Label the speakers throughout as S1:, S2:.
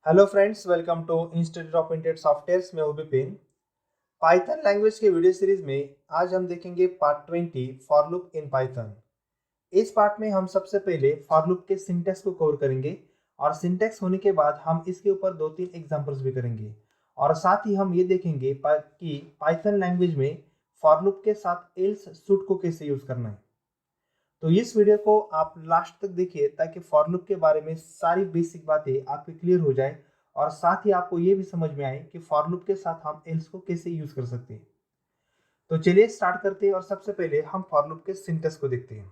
S1: Hello friends, welcome to institute of intend softwares में हूं Vipin. Python language के video series में आज हम देखेंगे part 20 for loop in Python. इस पार्ट में हम सबसे पहले फॉर लूप के सिंटैक्स को कवर करेंगे और सिंटैक्स होने के बाद हम इसके ऊपर दो तीन एग्जांपल्स भी करेंगे और साथ ही हम ये देखेंगे कि पाइथन लैंग्वेज में फॉर लूप के साथ एल्स सूट को कैसे यूज करना है। तो इस वीडियो को आप लास्ट तक देखिए ताकि फॉर लूप के बारे में सारी बेसिक बातें आपकी क्लियर हो जाए और साथ ही आपको ये भी समझ में आए कि फॉर लूप के साथ हम एल्स को कैसे यूज कर सकते हैं। तो चलिए स्टार्ट करते हैं और सबसे पहले हम फॉर लूप के सिंटैक्स को देखते हैं।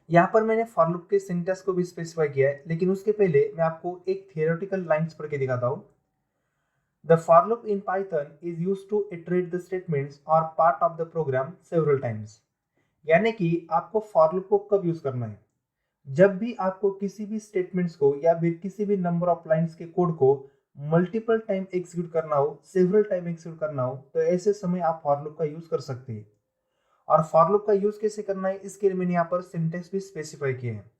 S1: यहाँ पर मैंने फॉर लूप के सिंटैक्स को भी स्पेसिफाई किया है, लेकिन उसके पहले मैं आपको एक थियोरेटिकल लाइंस पढ़ के दिखाता हूँ। The for loop in Python is used to iterate the statements or part of the program several times। यानी कि आपको फॉर लूप को कब यूज करना है, जब भी आपको किसी भी स्टेटमेंट्स को या फिर किसी भी नंबर ऑफ लाइंस के कोड को मल्टीपल टाइम एग्जीक्यूट करना हो, सेवरल टाइम एग्जीक्यूट करना हो, तो ऐसे समय आप फॉर लूप का यूज कर सकते हैं। और फॉर लूप का यूज कैसे करना है इसके लिए मैंने यहाँ पर सिंटेक्स भी स्पेसिफाई किए हैं।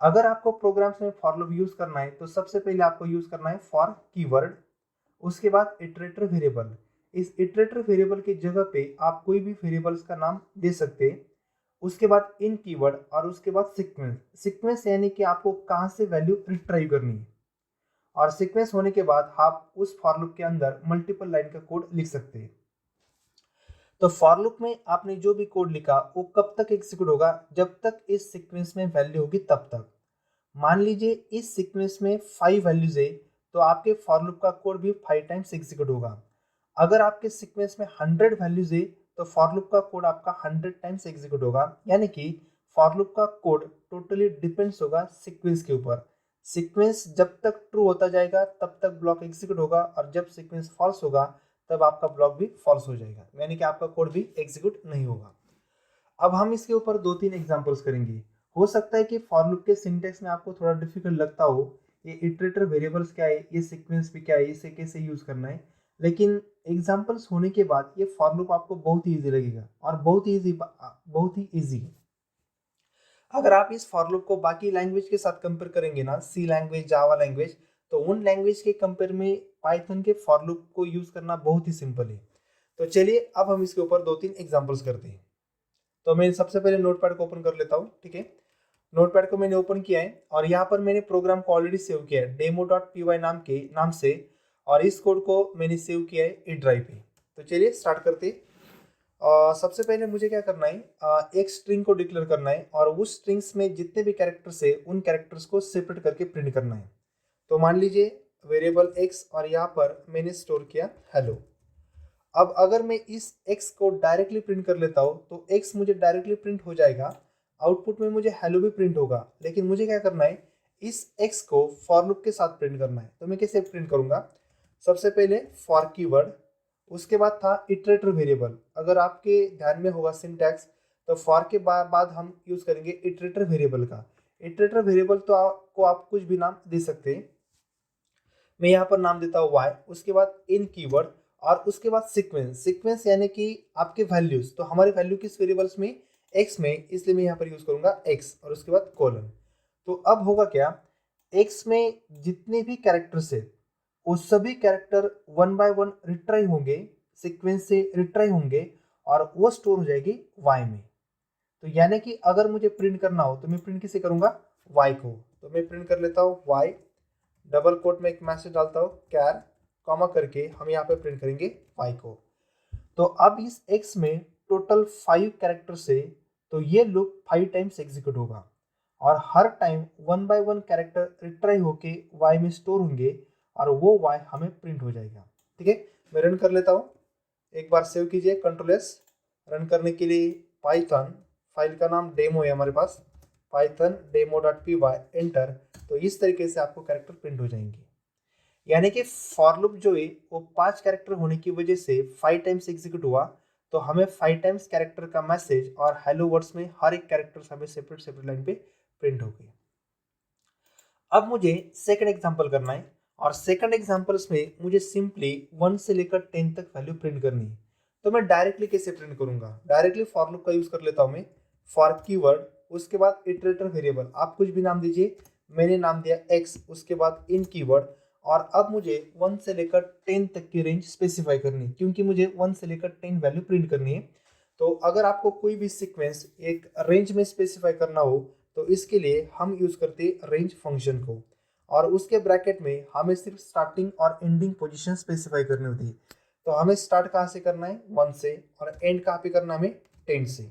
S1: अगर आपको प्रोग्राम्स में फॉर लूप यूज करना है तो सबसे पहले आपको यूज करना है फॉर कीवर्ड, उसके बाद इटरेटर वेरिएबल। इस इटरेटर वेरिएबल की जगह पे आप कोई भी वेरिएबल्स का नाम दे सकते हैं। उसके बाद इन कीवर्ड और उसके बाद सीक्वेंस। सीक्वेंस यानी कि आपको कहां से वैल्यू रिट्राइव करनी है, और सीक्वेंस होने के बाद आप उस फॉर लूप के अंदर मल्टीपल लाइन का कोड लिख सकते हैं। तो फॉर लूप में आपने जो भी कोड लिखा वो कब तक एग्जीक्यूट होगा, जब तक इस सीक्वेंस में वैल्यू होगी तब तक। मान लीजिए इस सीक्वेंस में 5 वैल्यूज है, तो आपके फॉर लूप का कोड भी 5 टाइम्स एग्जीक्यूट होगा। अगर आपके सीक्वेंस में 100 वैल्यूज है तो फॉर लूप का कोड आपका 100 टाइम्स एग्जीक्यूट होगा। यानी कि फॉर लूप का कोड टोटली डिपेंड्स होगा सीक्वेंस के ऊपर। सीक्वेंस जब तक ट्रू होता जाएगा तब तक ब्लॉक एग्जीक्यूट होगा, और जब सीक्वेंस फॉल्स होगा तब आपका ब्लॉक भी फॉल्स हो जाएगा, यानी कि आपका कोड भी एग्जीक्यूट नहीं होगा। अब हम इसके ऊपर दो तीन एग्जांपल्स करेंगे। हो सकता है कि फॉर लूप के सिंटेक्स में आपको थोड़ा डिफिकल्ट लगता हो, ये इटरेटर वेरिएबल्स क्या है, ये सीक्वेंस भी क्या है, इसे कैसे यूज करना है, लेकिन एग्जांपल्स होने के बाद ये फॉर लूप आपको बहुत ही ईजी लगेगा और बहुत ही ईजी है। अगर आप इस फॉर लूप को बाकी लैंग्वेज के साथ कंपेयर करेंगे ना, सी लैंग्वेज, जावा लैंग्वेज, तो उन लैंग्वेज के कंपेयर में पाइथन के फॉर लूप को यूज करना बहुत ही सिंपल है। तो चलिए अब हम इसके ऊपर दो तीन एग्जांपल्स करते हैं। तो मैं सबसे पहले नोटपैड को ओपन कर लेता हूँ। ठीक है, नोटपैड को मैंने ओपन किया है और यहाँ पर मैंने प्रोग्राम को ऑलरेडी सेव किया है demo.py नाम से, और इस कोड को मैंने सेव किया है ई ड्राइव पे। तो चलिए स्टार्ट करते हैं। सबसे पहले मुझे क्या करना है, एक स्ट्रिंग को डिक्लेयर करना है और उस स्ट्रिंग्स में जितने भी कैरेक्टर्स है उन कैरेक्टर्स को सेपरेट करके प्रिंट करना है। तो मान लीजिए वेरिएबल x और यहाँ पर मैंने स्टोर किया हेलो। अब अगर मैं इस x को डायरेक्टली प्रिंट कर लेता हूँ तो x मुझे डायरेक्टली प्रिंट हो जाएगा, आउटपुट में मुझे हेलो भी प्रिंट होगा, लेकिन मुझे क्या करना है, इस x को फॉर लूप के साथ प्रिंट करना है। तो मैं कैसे प्रिंट करूंगा, सबसे पहले फॉर कीवर्ड, उसके बाद था इटरेटर वेरिएबल। अगर आपके ध्यान में होगा सिंटैक्स, तो फॉर के बाद हम यूज करेंगे इटरेटर वेरिएबल का। इटरेटर वेरिएबल तो आपको आप कुछ भी नाम दे सकते हैं, मैं यहाँ पर नाम देता हूँ y। उसके बाद इन कीवर्ड और उसके बाद सीक्वेंस। सीक्वेंस यानी कि आपके वैल्यूज, तो हमारी वैल्यू किस वेरिएबल्स में, x में, इसलिए मैं यहाँ पर यूज करूंगा x और उसके बाद कोलन। तो अब होगा क्या, x में जितने भी कैरेक्टर्स है वो सभी character one by one retrieve होंगे, सीक्वेंस से रिट्राइव होंगे और वो स्टोर हो जाएगी y में। तो यानी कि अगर मुझे प्रिंट करना हो तो मैं प्रिंट किसे करूंगा, y को। तो मैं प्रिंट कर लेता हूँ y, डबल कोट में एक मैसेज डालता हूँ कैर, कॉमा करके हम यहाँ पे प्रिंट करेंगे y को। तो अब इस x में टोटल 5 कैरेक्टर्स है, तो ये लूप 5 टाइम्स एग्जीक्यूट होगा और हर time one by one character retrieve होके y में स्टोर होंगे और वो y हमें प्रिंट हो जाएगा। ठीक है, मैं रन कर लेता हूँ। एक बार सेव कीजिए, कंट्रोल एस। रन करने के लिए पाइथन, फाइल का नाम डेमो है हमारे पास, पाइथन demo.py, एंटर। तो इस तरीके से आपको कैरेक्टर प्रिंट हो जाएंगे। यानी कि फॉर लूप जो है वो 5 कैरेक्टर होने की वजह से 5 टाइम्स एग्जीक्यूट हुआ, तो हमें 5 टाइम्स कैरेक्टर का मैसेज और हेलो वर्ड्स में हर एक कैरेक्टर हमें सेपरेट सेपरेट लाइन पे प्रिंट हो गई। अब मुझे सेकंड एग्जांपल करना है और सेकंड एग्जांपल्स में मुझे सिंपली 1 से लेकर 10 तक वैल्यू प्रिंट करनी है। तो मैं डायरेक्टली कैसे प्रिंट करूंगा, डायरेक्टली फॉर लूप का यूज कर लेता हूं मैं, फॉर कीवर्ड, उसके बाद इटरेटर वेरिएबल, आप कुछ भी नाम दीजिए, मैंने नाम दिया x, उसके बाद इन कीवर्ड, और अब मुझे 1 से लेकर 10 तक की रेंज स्पेसिफाई करनी है, क्योंकि मुझे 1 से लेकर 10 वैल्यू प्रिंट करनी है। तो अगर आपको कोई भी सीक्वेंस एक रेंज में स्पेसिफाई करना हो तो इसके लिए हम यूज करते हैं रेंज फंक्शन को, और उसके ब्रैकेट में हमें सिर्फ स्टार्टिंग और एंडिंग पोजीशन स्पेसिफाई करनी होती है। तो हमें स्टार्ट कहाँ से करना है, 1 से, और एंड कहाँ पे करना है हमें, 10 से।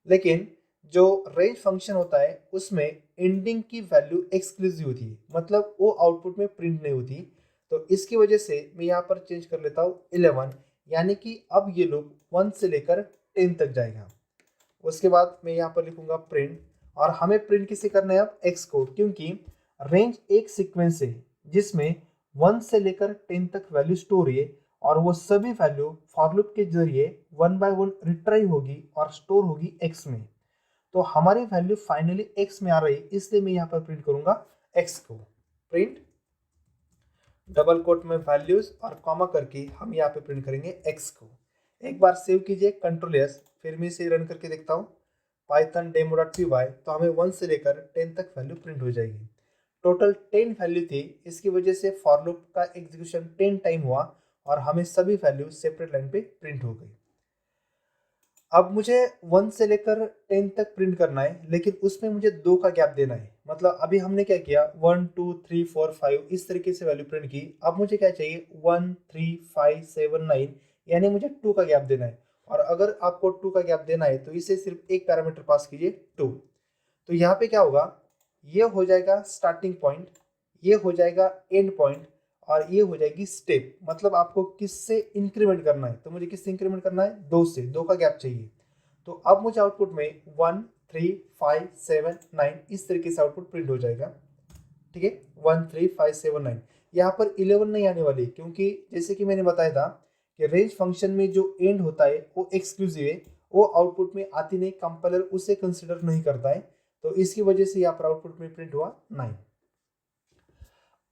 S1: लेकिन जो रेंज फंक्शन होता है उसमें एंडिंग की वैल्यू एक्सक्लूसिव होती है, मतलब वो आउटपुट में प्रिंट नहीं होती। तो इसकी वजह से मैं यहाँ पर चेंज कर लेता हूँ 11, यानी कि अब ये लूप 1 से लेकर 10 तक जाएगा। उसके बाद मैं यहाँ पर लिखूंगा प्रिंट, और हमें प्रिंट किसे करना है अब, एक्स को, क्योंकि रेंज एक सीक्वेंस है जिसमें 1 से लेकर 10 तक वैल्यू स्टोर है, और वो सभी वैल्यू फॉर लूप के जरिए 1 बाय 1 रिट्राइव होगी और स्टोर होगी एक्स में। तो हमारी वैल्यू फाइनली एक्स में आ रही, इसलिए मैं यहाँ पर प्रिंट करूंगा एक्स को। प्रिंट डबल कोट में वैल्यूज और कॉमा करके हम यहाँ पे प्रिंट करेंगे एक्स को। एक बार सेव कीजिए, कंट्रोल एस, फिर मैं इसे रन करके देखता हूँ पाइथन डेमो.py। तो हमें 1 से लेकर 10 तक वैल्यू प्रिंट हो जाएगी। टोटल 10 वैल्यू थी, इसकी वजह से फॉर लूप का एग्जीक्यूशन 10 टाइम हुआ और हमें सभी वैल्यू सेपरेट लाइन पे प्रिंट हो गई। अब मुझे 1 से लेकर 10 तक प्रिंट करना है, लेकिन उसमें मुझे 2 का गैप देना है। मतलब अभी हमने क्या किया, 1 2 3 4 5 इस तरीके से वैल्यू प्रिंट की। अब मुझे क्या चाहिए, 1 3 5 7 9, यानी मुझे 2 का गैप देना है। और अगर आपको 2 का गैप देना है तो इसे सिर्फ एक पैरामीटर पास कीजिए 2। तो यहाँ पे क्या होगा, ये हो जाएगा स्टार्टिंग पॉइंट, ये हो जाएगा एंड पॉइंट, और ये हो जाएगी स्टेप। मतलब आपको किससे इंक्रीमेंट करना है, तो मुझे किससे इंक्रीमेंट करना है, 2 से, 2 का गैप चाहिए। तो अब मुझे आउटपुट में 1 3 5 7 9 इस तरीके से आउटपुट प्रिंट हो जाएगा। ठीक है, 1 3 5 7 9। यहाँ पर 11 नहीं आने वाली, क्योंकि जैसे कि मैंने बताया था कि रेंज फंक्शन में जो एंड होता है वो एक्सक्लूसिव है, वो आउटपुट में आती नहीं, कंपाइलर उसे कंसिडर नहीं करता है। तो इसकी वजह से यहाँ पर आउटपुट में प्रिंट हुआ 9।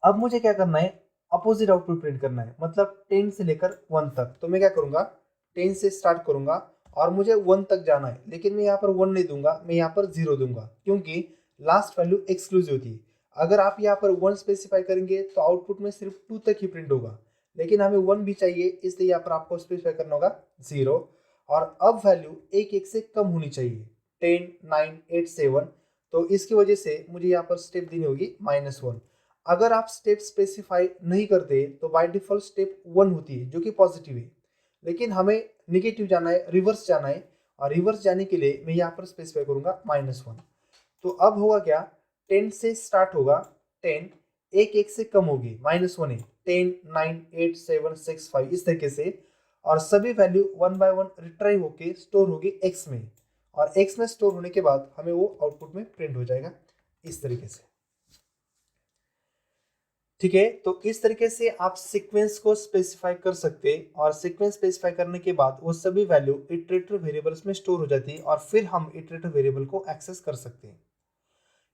S1: अब मुझे क्या करना है, अपोजिट आउटपुट प्रिंट करना है, मतलब 10 से लेकर 1 तक। तो मैं क्या करूंगा, 10 से स्टार्ट करूंगा और मुझे 1 तक जाना है, लेकिन मैं यहाँ पर 1 नहीं दूंगा, मैं यहाँ पर 0 दूंगा, क्योंकि लास्ट वैल्यू एक्सक्लूसिव थी। अगर आप यहाँ पर 1 स्पेसिफाई करेंगे तो आउटपुट में सिर्फ 2 तक ही प्रिंट होगा, लेकिन हमें 1 भी चाहिए, इसलिए यहाँ पर आपको स्पेसिफाई करना होगा 0। और अब वैल्यू एक से कम होनी चाहिए, 10 9 8 7। तो इसकी वजह से मुझे यहाँ पर स्टेप देनी होगी -1। अगर आप स्टेप स्पेसिफाई नहीं करते तो बाय डिफॉल्ट स्टेप 1 होती है, जो कि पॉजिटिव है, लेकिन हमें निगेटिव जाना है, रिवर्स जाना है, और रिवर्स जाने के लिए मैं यहाँ पर स्पेसिफाई करूंगा -1। तो अब होगा क्या, 10 से स्टार्ट होगा, 10 एक से कम होगी, -1 है, 10 9 8 7 6 5 इस तरीके से, और सभी वैल्यू 1 बाय 1 रिट्राइव होके स्टोर होगी एक्स में, और एक्स में स्टोर होने के बाद हमें वो आउटपुट में प्रिंट हो जाएगा इस तरीके से। ठीक है, तो इस तरीके से आप सीक्वेंस को स्पेसिफाई कर सकते हैं, और सीक्वेंस स्पेसिफाई करने के बाद वो सभी वैल्यू इटरेटिव वेरिएबल्स में स्टोर हो जाती है, और फिर हम इटरेटिव वेरिएबल को एक्सेस कर सकते हैं।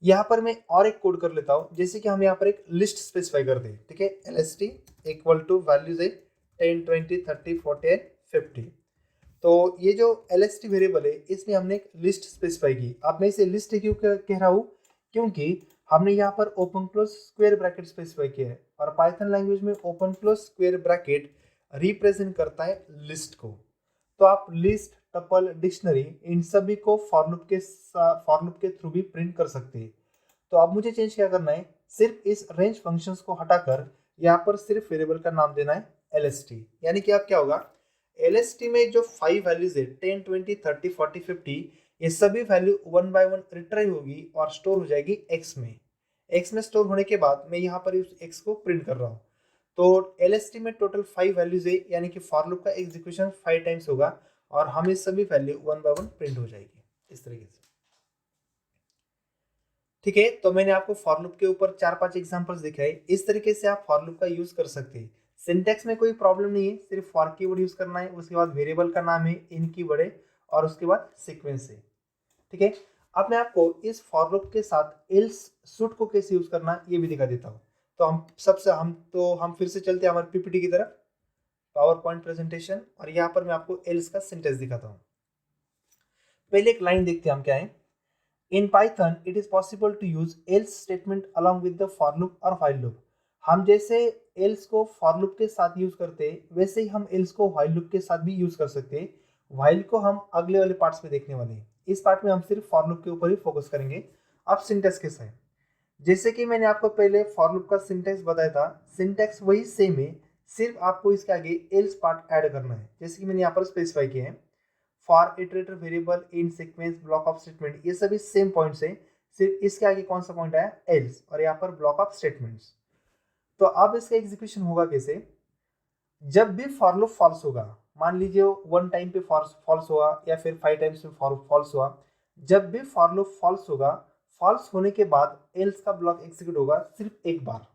S1: यहाँ पर मैं और एक कोड कर लेता हूँ, जैसे कि हम यहाँ पर एक लिस्ट स्पेसिफाई कर दें। ठीक है, LST इक्वल टू वैल्यूज है 10 20 30 40 एंड 50। तो ये जो LST वेरिएबल है, इसमें हमने एक लिस्ट स्पेसिफाई की। अब मैं इसे लिस्ट क्यों कह रहा हूँ, क्योंकि हमने यहाँ पर open close square bracket specify किया है, और पाइथन लैंग्वेज में open close square bracket represent करता है लिस्ट को। तो आप लिस्ट, टपल, डिक्शनरी, इन सभी को फॉर लूप के थ्रू भी प्रिंट कर सकते हैं। तो अब मुझे चेंज क्या करना है, सिर्फ इस रेंज फंक्शंस को हटाकर यहाँ पर सिर्फ वेरिएबल का नाम देना है LST। यानी कि अब क्या होगा, LST में जो 5 वैल्यूज है 10 20 30 40 50, ये सभी वैल्यू 1 बाय 1 रिट्राइव होगी और स्टोर हो जाएगी एक्स में। एक्स में स्टोर होने के बाद मैं यहाँ पर इस एक्स को प्रिंट कर रहा हूँ। तो LST में टोटल 5 वैल्यूज है, यानी कि फॉर लूप का एग्जीक्यूशन 5 टाइम्स होगा, और हमें सभी वैल्यू 1 बाय 1 प्रिंट हो जाएगी इस तरीके से। ठीक है, तो मैंने आपको फॉर लूप के ऊपर 4-5 एग्जांपल्स दिखाए। इस तरीके से आप फॉर लूप का यूज कर सकते हैं। सिंटैक्स में कोई प्रॉब्लम नहीं है, सिर्फ फॉर कीवर्ड यूज करना है, उसके बाद वेरिएबल का नाम है, इन कीवर्ड है, और उसके बाद सीक्वेंस है। ठीक है, अब मैं आपको इस फॉर लूप के साथ एल्स सूट को कैसे यूज करना है ये भी दिखा देता हूँ। तो हम फिर से चलते हैं हमारे PPT की तरफ, पावर पॉइंट प्रेजेंटेशन, और यहाँ पर मैं आपको एल्स का सिंटेक्स दिखाता हूँ। पहले एक लाइन देखते हैं हम क्या है। In Python it is possible to use else statement along with the for loop और व्हाइल लूप। हम जैसे एल्स को फॉर लूप के साथ यूज करते हैं वैसे ही हम एल्स को व्हाइल लूप के साथ भी यूज कर सकते हैं। व्हाइल को हम अगले वाले पार्ट्स में देखने वाले हैं। इस पार्ट में हम सिर्फ फॉर लूप के ऊपर ही फोकस करेंगे। अब सिंटेक्स कैसा है, जैसे कि मैंने आपको पहले फॉर लूप का सिंटेक्स बताया था, सिंटेक्स वही सेम है, सिर्फ आपको इसके आगे एल्स पार्ट ऐड करना है। जैसे कि मैंने यहाँ पर स्पेसिफाई किया है for iterator variable in sequence block of statement, ये सभी सेम पॉइंट्स है, सिर्फ इसके आगे कौन सा पॉइंट आया एल्स, और यहाँ पर ब्लॉक ऑफ स्टेटमेंट्स। तो अब इसका एग्जीक्यूशन होगा कैसे, जब भी फॉर लूप फॉल्स होगा, मान लीजिए 1 टाइम पे फॉल्स हुआ या फिर 5 टाइम्स पे फॉल्स हुआ, जब भी फॉर लूप फॉल्स होगा, फॉल्स होने के बाद एल्स का ब्लॉक एग्जीक्यूट होगा सिर्फ एक बार।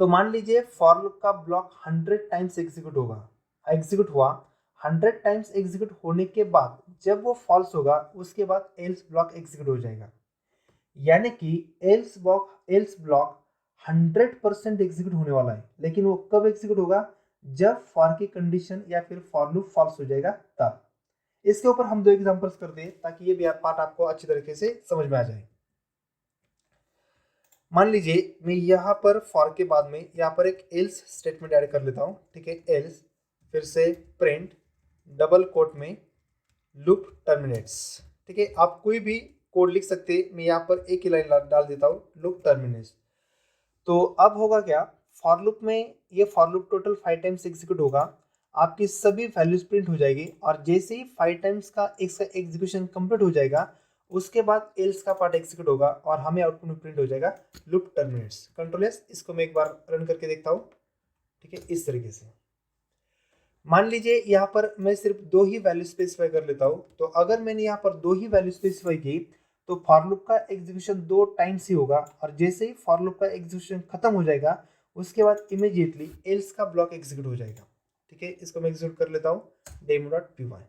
S1: तो मान लीजिए फॉर लूप का ब्लॉक 100 टाइम्स एग्जीक्यूट हुआ, 100 टाइम्स एग्जीक्यूट होने के बाद जब वो फॉल्स होगा उसके बाद एल्स ब्लॉक एग्जीक्यूट हो जाएगा। यानी कि एल्स ब्लॉक 100% एग्जीक्यूट होने वाला है, लेकिन वो कब एग्जीक्यूट होगा, जब फॉर की कंडीशन या फिर फॉर लूप फॉल्स हो जाएगा तब। इसके ऊपर हम 2 एग्जांपल्स करते हैं ताकि ये भी पार्ट आपको अच्छी तरीके से समझ में आ जाए। मान लीजिए मैं यहाँ पर फॉर के बाद में यहाँ पर एक एल्स स्टेटमेंट ऐड कर लेता हूँ, ठीक है। एल्स फिर से प्रिंट डबल कोट में लूप टर्मिनेट्स, ठीक है। आप कोई भी कोड लिख सकते हैं, मैं यहाँ पर एक ही लाइन डाल देता हूँ लूप टर्मिनेट्स। तो अब होगा क्या, फॉर लूप में ये for loop total 5 times execute होगा, आपकी सभी वैल्यूज प्रिंट हो जाएगी, और जैसे ही 5 टाइम्स का इसका एग्जीक्यूशन कंप्लीट हो जाएगा उसके बाद एल्स का पार्ट एग्जीक्यूट होगा और हमें आउटपुट में प्रिंट हो जाएगा लूप टर्मिनेट्स। कंट्रोल एस, इसको मैं एक बार रन करके देखता हूँ, ठीक है। इस तरीके से मान लीजिए यहाँ पर मैं सिर्फ 2 ही वैल्यू स्पेसिफाई कर लेता हूँ। तो अगर मैंने यहाँ पर 2 ही वैल्यू स्पेसिफाई की तो फॉर लूप का एग्जीक्यूशन 2 टाइम्स ही होगा, और जैसे ही फॉर लूप का एग्जीक्यूशन खत्म हो जाएगा उसके बाद इमीडिएटली एल्स का ब्लॉक एग्जीक्यूट हो जाएगा, ठीक है। इसको मैं एग्जीक्यूट कर लेता हूँ demo.py,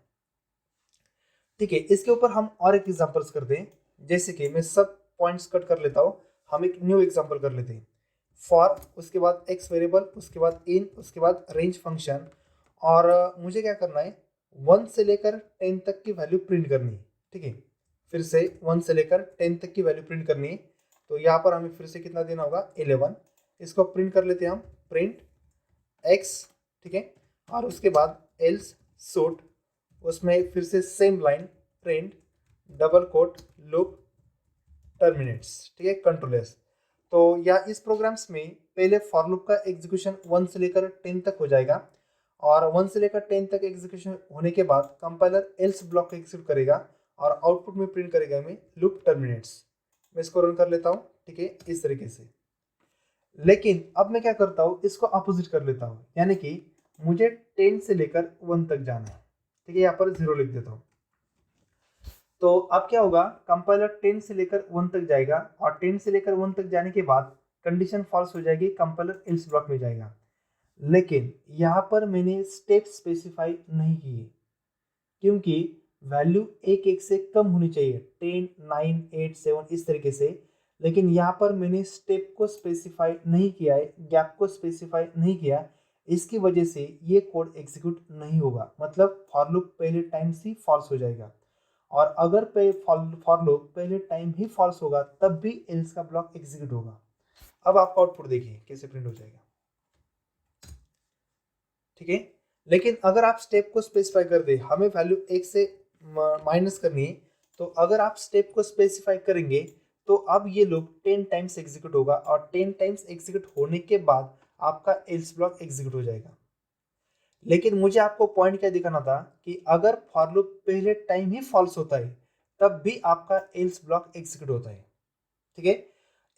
S1: ठीक है। इसके ऊपर हम और एक एग्जांपल्स करते हैं, जैसे कि मैं सब पॉइंट्स कट कर लेता हूँ, हम एक न्यू एग्जांपल कर लेते हैं। फॉर, उसके बाद एक्स वेरिएबल, उसके बाद इन, उसके बाद रेंज फंक्शन, और मुझे क्या करना है 1 से लेकर 10 तक की वैल्यू प्रिंट करनी है, ठीक है। फिर से 1 से लेकर 10 तक की वैल्यू प्रिंट करनी है। तो यहाँ पर हमें फिर से कितना देना होगा 11। इसको प्रिंट कर लेते हैं हम, प्रिंट एक्स, ठीक है। और उसके बाद एल्स सूट, उसमें फिर से same line print double quote loop terminates, ठीक है। Control S. तो या इस प्रोग्राम्स में पहले फॉर लूप का एग्जीक्यूशन 1 से लेकर 10 तक हो जाएगा, और 1 से लेकर 10 तक एग्जीक्यूशन होने के बाद कंपाइलर एल्स ब्लॉक को एग्जीक्यूट करेगा और आउटपुट में प्रिंट करेगा हमें लूप टर्मिनेट्स। मैं इसको रन कर लेता हूँ, ठीक है, इस तरीके से। लेकिन अब मैं क्या करता हूँ, इसको अपोजिट कर लेता हूँ, यानी कि मुझे 10 से लेकर 1 तक जाना है, ठीक है। यहाँ पर 0 लिख देता हूँ। तो अब क्या होगा, कंपाइलर 10 से लेकर 1 तक जाएगा, और 10 से लेकर 1 तक जाने के बाद कंडीशन फॉल्स हो जाएगी, कंपाइलर एल्स ब्लॉक में जाएगा। लेकिन यहाँ पर मैंने स्टेप स्पेसिफाई नहीं किए, क्योंकि वैल्यू एक एक से कम होनी चाहिए, 10, 9, 8, 7 इस तरीके से। लेकिन यहाँ पर मैंने स्टेप को स्पेसिफाई नहीं किया है, गैप को स्पेसिफाई नहीं किया, इसकी वजह से ये कोड एग्जीक्यूट नहीं होगा, मतलब फॉर लूप पहले टाइम से फॉल्स हो जाएगा। और अगर फॉर लूप पहले टाइम ही फॉल्स होगा तब भी एल्स का ब्लॉक एग्जीक्यूट होगा। अब आपका आउटपुट देखिए कैसे प्रिंट हो जाएगा, ठीक है। लेकिन अगर आप स्टेप को स्पेसिफाई कर दे, हमें वैल्यू 1 से माइनस करनी है, तो अगर आप स्टेप को स्पेसिफाई करेंगे तो अब ये लूप 10 टाइम्स एग्जीक्यूट होगा, और 10 टाइम्स एग्जीक्यूट होने के बाद आपका एल्स ब्लॉक एग्जीक्यूट हो जाएगा। लेकिन मुझे आपको पॉइंट क्या दिखाना था कि अगर फॉर लूप पहले टाइम ही फॉल्स होता है तब भी आपका एल्स ब्लॉक एग्जीक्यूट होता है, ठीक है।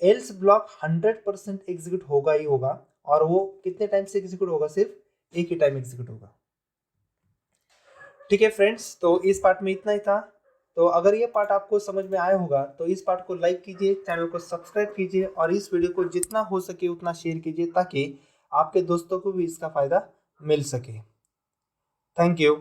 S1: एल्स ब्लॉक 100% एग्जीक्यूट होगा ही होगा, और वो कितने टाइम से एग्जीक्यूट होगा, सिर्फ एक ही टाइम एग्जीक्यूट होगा, ठीक है फ्रेंड्स। तो इस पार्ट में इतना ही था। तो अगर ये पार्ट आपको समझ में आया होगा तो इस पार्ट को लाइक कीजिए, चैनल को सब्सक्राइब कीजिए, और इस वीडियो को जितना हो सके उतना शेयर कीजिए ताकि आपके दोस्तों को भी इसका फायदा मिल सके। Thank you.